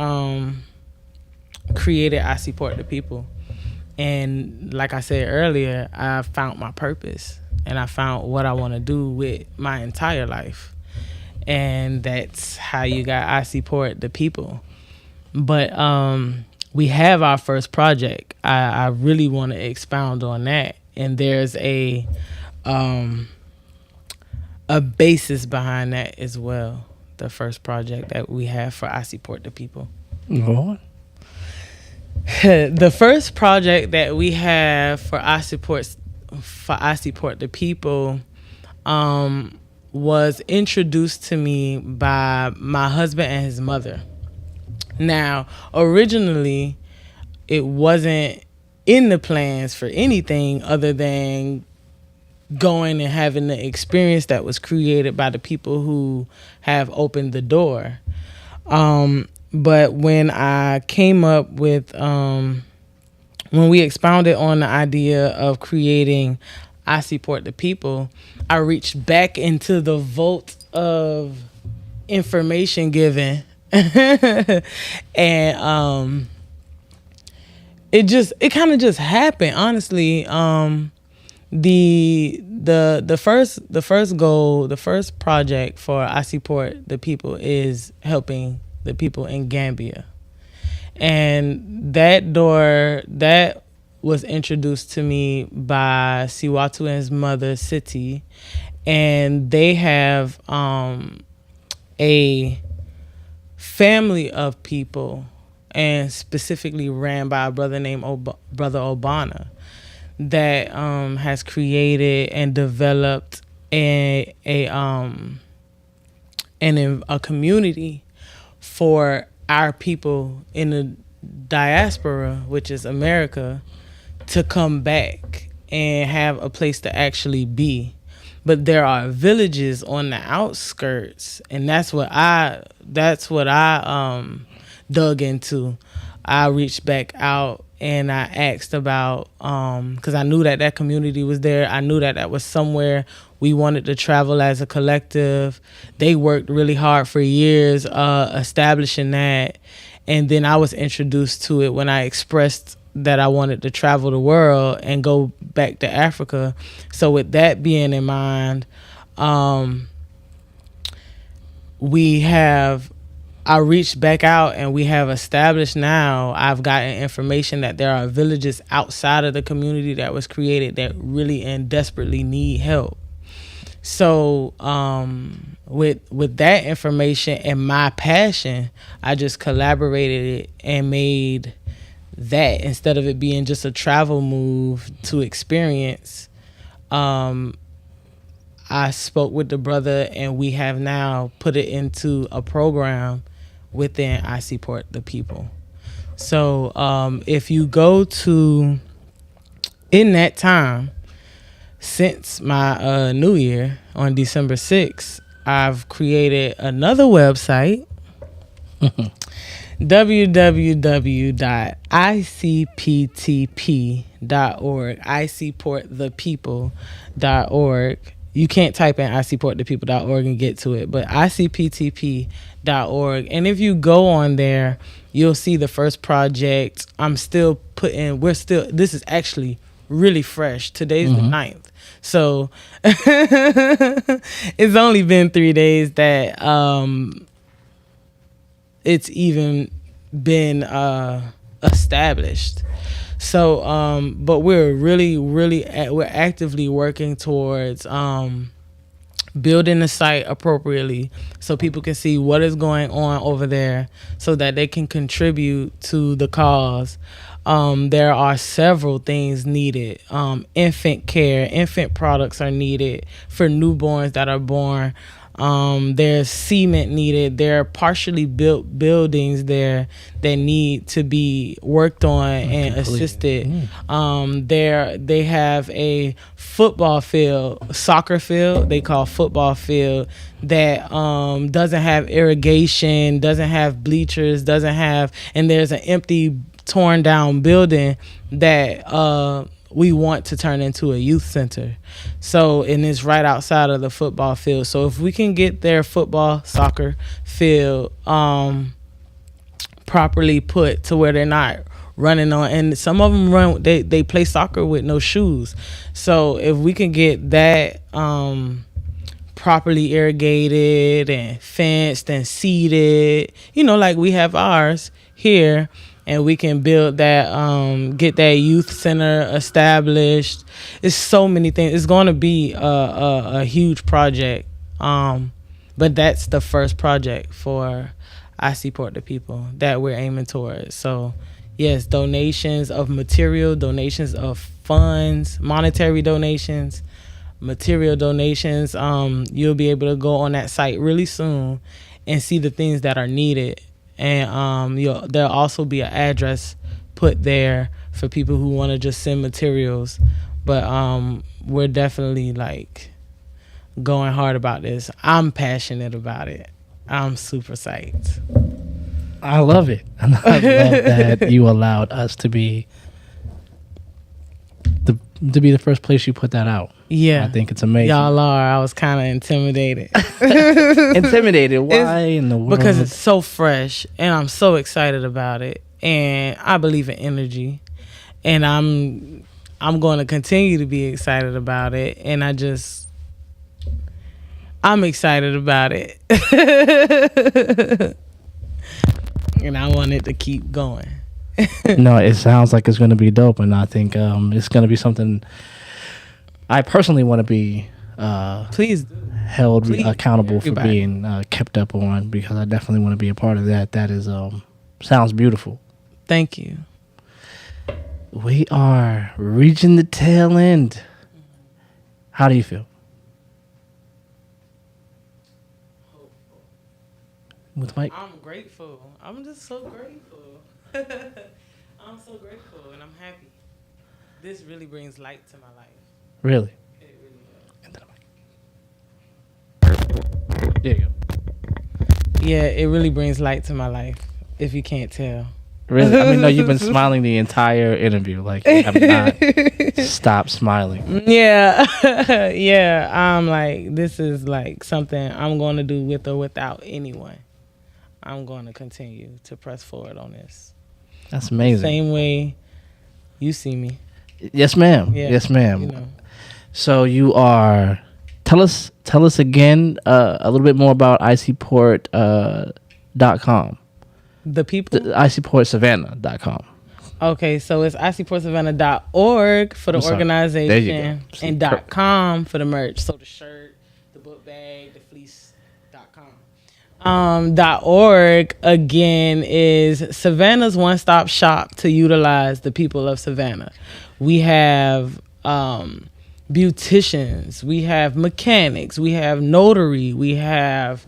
Speaker 2: created I Support the People. And like I said earlier, I found my purpose, and I found what I want to do with my entire life. And that's how you got I Support the People. But we have our first project. I really want to expound on that. And there's a a basis behind that as well. The first project that we have for I Support the People.
Speaker 1: Go on.
Speaker 2: The first project that we have for I Support the People was introduced to me by my husband and his mother. Now, originally, it wasn't in the plans for anything other than going and having the experience that was created by the people who have opened the door. But when I came up with, when we expounded on the idea of creating I Support the People, I reached back into the vault of information given. And it kind of just happened, honestly. The first goal, the first project for I Support the People is helping the people in Gambia. And that was introduced to me by Siwatu and his mother, Siti. And they have a family of people, and specifically ran by a brother named Brother Obana, that has created and developed a community for our people in the diaspora, which is America, to come back and have a place to actually be. But there are villages on the outskirts, and that's what I dug into. I reached back out and I asked about, because I knew that community was there. I knew that was somewhere we wanted to travel as a collective. They worked really hard for years establishing that. And then I was introduced to it when I expressed that I wanted to travel the world and go back to Africa. So with that being in mind, I reached back out and we have established now, I've gotten information that there are villages outside of the community that was created that really and desperately need help. So with that information and my passion, I just collaborated it and made that, instead of it being just a travel move to experience, I spoke with the brother and we have now put it into a program within I Support the People. So if you go to, in that time, since my new year on December 6th, I've created another website, www.icptp.org, icupportthepeople.org. You can't type in icupportthepeople.org and get to it, but icptp.org. And if you go on there, you'll see the first project. This is actually really fresh. Today's the 9th. So it's only been 3 days that it's even been established. So but we're actively working towards building the site appropriately so people can see what is going on over there so that they can contribute to the cause. There are several things needed. Infant care, infant products are needed for newborns that are born. There's cement needed. There are partially built buildings there that need to be worked on and assisted. They have a football field, soccer field, they call football field, that doesn't have irrigation, doesn't have bleachers, and there's an empty, torn down building that we want to turn into a youth center. So, and it's right outside of the football field. So if we can get their football, soccer field properly put to where they're not running on, and some of them they play soccer with no shoes. So if we can get that properly irrigated and fenced and seeded, like we have ours here, and we can build that, get that youth center established. It's so many things. It's going to be a huge project. But that's the first project for I Support the People that we're aiming towards. So yes, donations of material, donations of funds, monetary donations, material donations. You'll be able to go on that site really soon and see the things that are needed. And there'll also be an address put there for people who want to just send materials. But we're definitely like going hard about this. I'm passionate about it. I'm super psyched.
Speaker 1: I love it. And I love that you allowed us to be the first place you put that out.
Speaker 2: Yeah.
Speaker 1: I think it's amazing.
Speaker 2: Y'all are. I was kind of intimidated.
Speaker 1: Intimidated? Why in the world?
Speaker 2: Because it's so fresh and I'm so excited about it. And I believe in energy. And I'm going to continue to be excited about it. And I'm excited about it. And I want it to keep going.
Speaker 1: No, it sounds like it's going to be dope, and I think it's going to be something I personally want to be
Speaker 2: please
Speaker 1: held accountable
Speaker 2: everybody.
Speaker 1: for being kept up on, because I definitely want to be a part of that. That is sounds beautiful.
Speaker 2: Thank you.
Speaker 1: We are reaching the tail end. How do you feel? With Mike?
Speaker 2: I'm grateful. I'm just so grateful. I'm so grateful and I'm happy. This really brings light to my life.
Speaker 1: Really?
Speaker 2: It really does.
Speaker 1: Into the mic. There you go.
Speaker 2: Yeah, it really brings light to my life, if you can't tell.
Speaker 1: Really? I mean, no, you've been smiling the entire interview. Like, you have not stopped smiling.
Speaker 2: Yeah. Yeah. I'm like, this is like something I'm going to do with or without anyone. I'm going to continue to press forward on this.
Speaker 1: That's amazing.
Speaker 2: Same way you see me.
Speaker 1: Yes, ma'am.
Speaker 2: Yeah,
Speaker 1: Yes, ma'am.
Speaker 2: You know.
Speaker 1: So you are. Tell us again a little bit more about icport.com.
Speaker 2: The people?
Speaker 1: icportsavannah.com.
Speaker 2: Okay, so it's icportsavannah.org for the organization.
Speaker 1: There you go.
Speaker 2: And .com for the merch. So the shirt, the book bag, the fleece.com. .org again is Savannah's one-stop shop to utilize the people of Savannah. We have beauticians, we have mechanics, we have notary, we have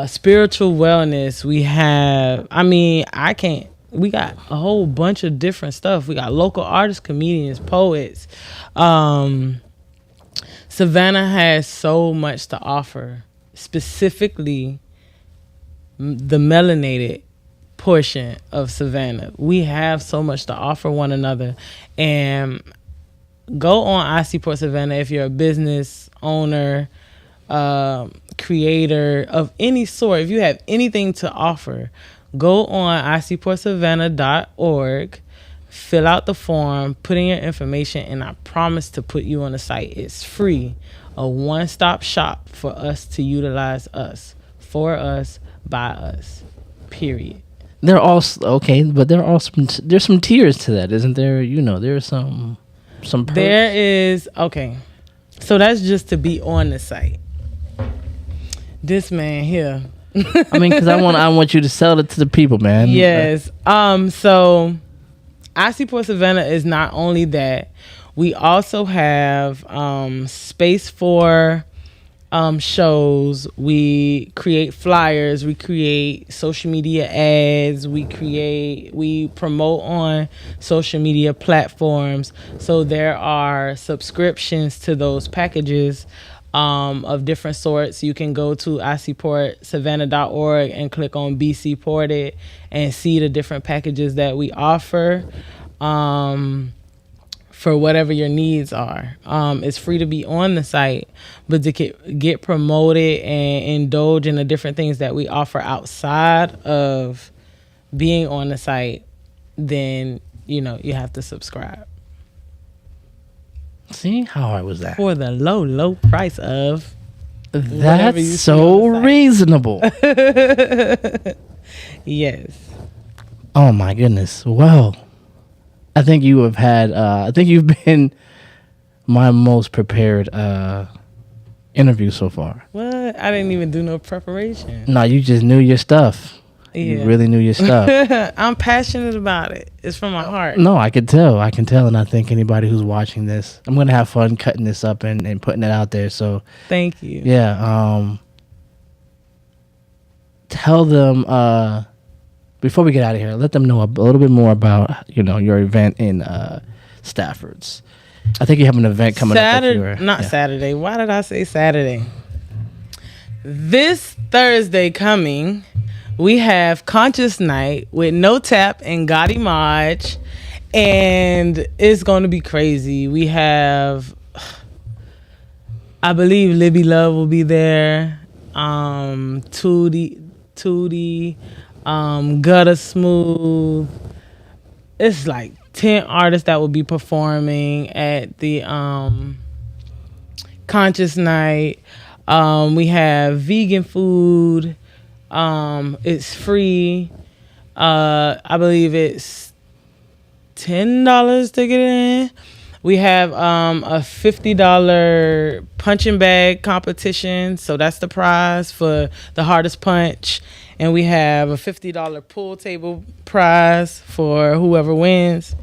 Speaker 2: spiritual wellness, we have we got a whole bunch of different stuff. We got local artists, comedians, poets. Savannah has so much to offer, specifically the melanated portion of Savannah. We have so much to offer one another. And go on I Support Savannah if you're a business owner, creator of any sort. If you have anything to offer, go on icportsavannah.org, fill out the form, put in your information, and I promise to put you on the site. It's free, a one-stop shop for us to utilize us, for us, by us, period.
Speaker 1: They're all okay, but there's some tiers to that, isn't there? You know, there's some perks.
Speaker 2: There is, okay. So that's just to be on the site. This man here.
Speaker 1: I mean, because I want you to sell it to the people, man.
Speaker 2: Yes. So I Support Savannah is not only that. We also have space for shows. We create flyers. We create social media ads. We promote on social media platforms. So there are subscriptions to those packages of different sorts. You can go to icportsavannah.org and click on Be Supported and see the different packages that we offer for whatever your needs are. It's free to be on the site, but to get promoted and indulge in the different things that we offer outside of being on the site, then you have to subscribe.
Speaker 1: See, how hard was that?
Speaker 2: For the low price of
Speaker 1: that's so reasonable.
Speaker 2: Yes.
Speaker 1: Oh my goodness. Well, I think you have had. I think you've been my most prepared interview so far?
Speaker 2: What? I didn't even do no preparation.
Speaker 1: No, you just knew your stuff. You
Speaker 2: Yeah.
Speaker 1: really knew your stuff.
Speaker 2: I'm passionate about it. It's from my heart.
Speaker 1: No, I can tell. And I think anybody who's watching this, I'm gonna have fun cutting this up and putting it out there. So
Speaker 2: Thank you.
Speaker 1: yeah, tell them before we get out of here, let them know a little bit more about your event in Stafford's. I think you have an event coming up.
Speaker 2: Saturday. Why did I say Saturday? This Thursday coming, we have Conscious Night with No Tap and Gotti Maj, and it's going to be crazy. We have, I believe Libby Love will be there, Tootie, Gutter Smooth. It's like 10 artists that will be performing at the Conscious Night. We have vegan food. It's free. I believe it's $10 to get in. We have a $50 punching bag competition, so that's the prize for the hardest punch. And we have a $50 pool table prize for whoever wins.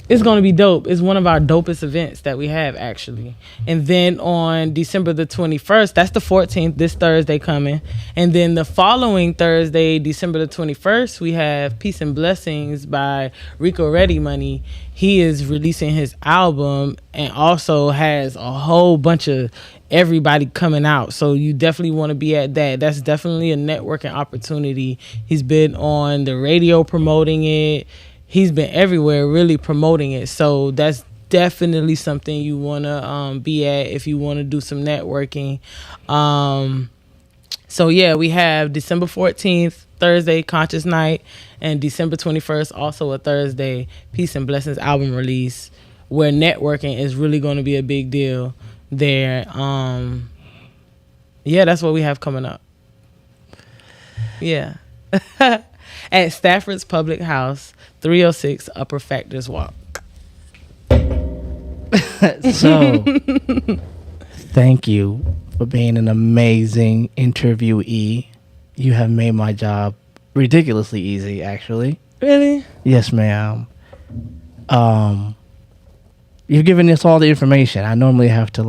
Speaker 2: It's going to be dope. It's one of our dopest events that we have, actually. And then on December the 21st, that's the 14th, this Thursday coming. And then the following Thursday, December the 21st, we have Peace and Blessings by Rico Ready Money. He is releasing his album and also has a whole bunch of everybody coming out. So you definitely want to be at that. That's definitely a networking opportunity. He's been on the radio promoting it. He's been everywhere really promoting it. So that's definitely something you want to be at if you want to do some networking. So yeah, we have December 14th, Thursday, Conscious Night, and December 21st, also a Thursday, Peace and Blessings album release, where networking is really going to be a big deal there. Yeah, that's what we have coming up. Yeah. At Stafford's Public House, 306 Upper Factors Walk.
Speaker 1: So, thank you for being an amazing interviewee. You have made my job ridiculously easy, actually.
Speaker 2: Really?
Speaker 1: Yes, ma'am. You've given us all the information. I normally have to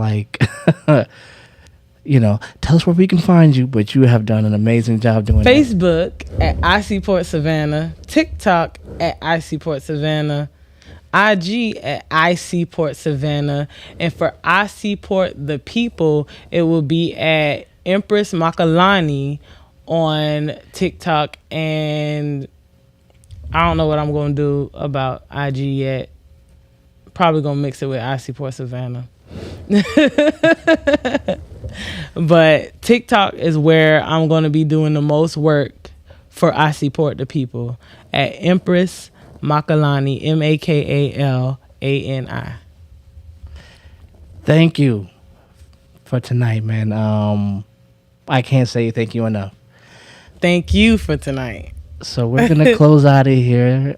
Speaker 1: tell us where we can find you, but you have done an amazing job doing
Speaker 2: Facebook at IC Port Savannah, TikTok at IC Port Savannah, IG at IC Port Savannah, and for IC Port the People, it will be at Empress Makalani on TikTok, and I don't know what I'm going to do about IG yet. Probably going to mix it with IC Port Savannah. But TikTok is where I'm going to be doing the most work for I Support the People at Empress Makalani, Makalani.
Speaker 1: Thank you for tonight, man. I can't say thank you enough.
Speaker 2: Thank you for tonight.
Speaker 1: So we're going to close out of here.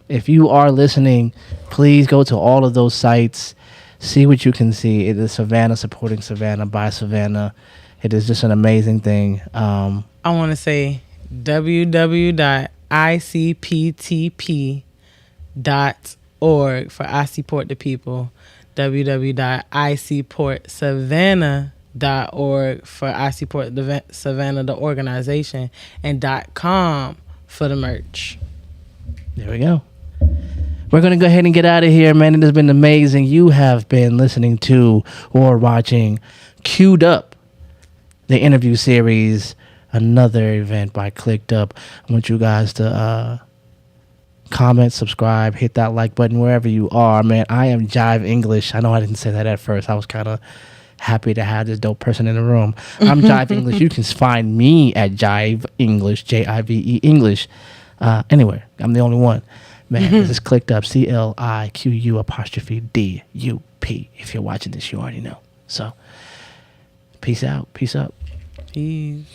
Speaker 1: If you are listening, please go to all of those sites. See what you can see. It is Savannah supporting Savannah by Savannah. It is just an amazing thing.
Speaker 2: I want to say www.icptp.org for I Support the People. www.icportsavannah.org for I Support the Savannah, the organization, and .com for the merch.
Speaker 1: There we go. We're going to go ahead and get out of here, man. It has been amazing. You have been listening to or watching Queu'd Up, the interview series, another event by Cliqu'd Up. I want you guys to comment, subscribe, hit that like button wherever you are, man. I am Jive English. I know I didn't say that at first. I was kind of happy to have this dope person in the room. I'm Jive English. You can find me at Jive English, Jive English. Anyway, I'm the only one. Man, this is Cliqu'd Up, CLIQU''DUP. If you're watching this, you already know. So, peace out. Peace up.
Speaker 2: Peace.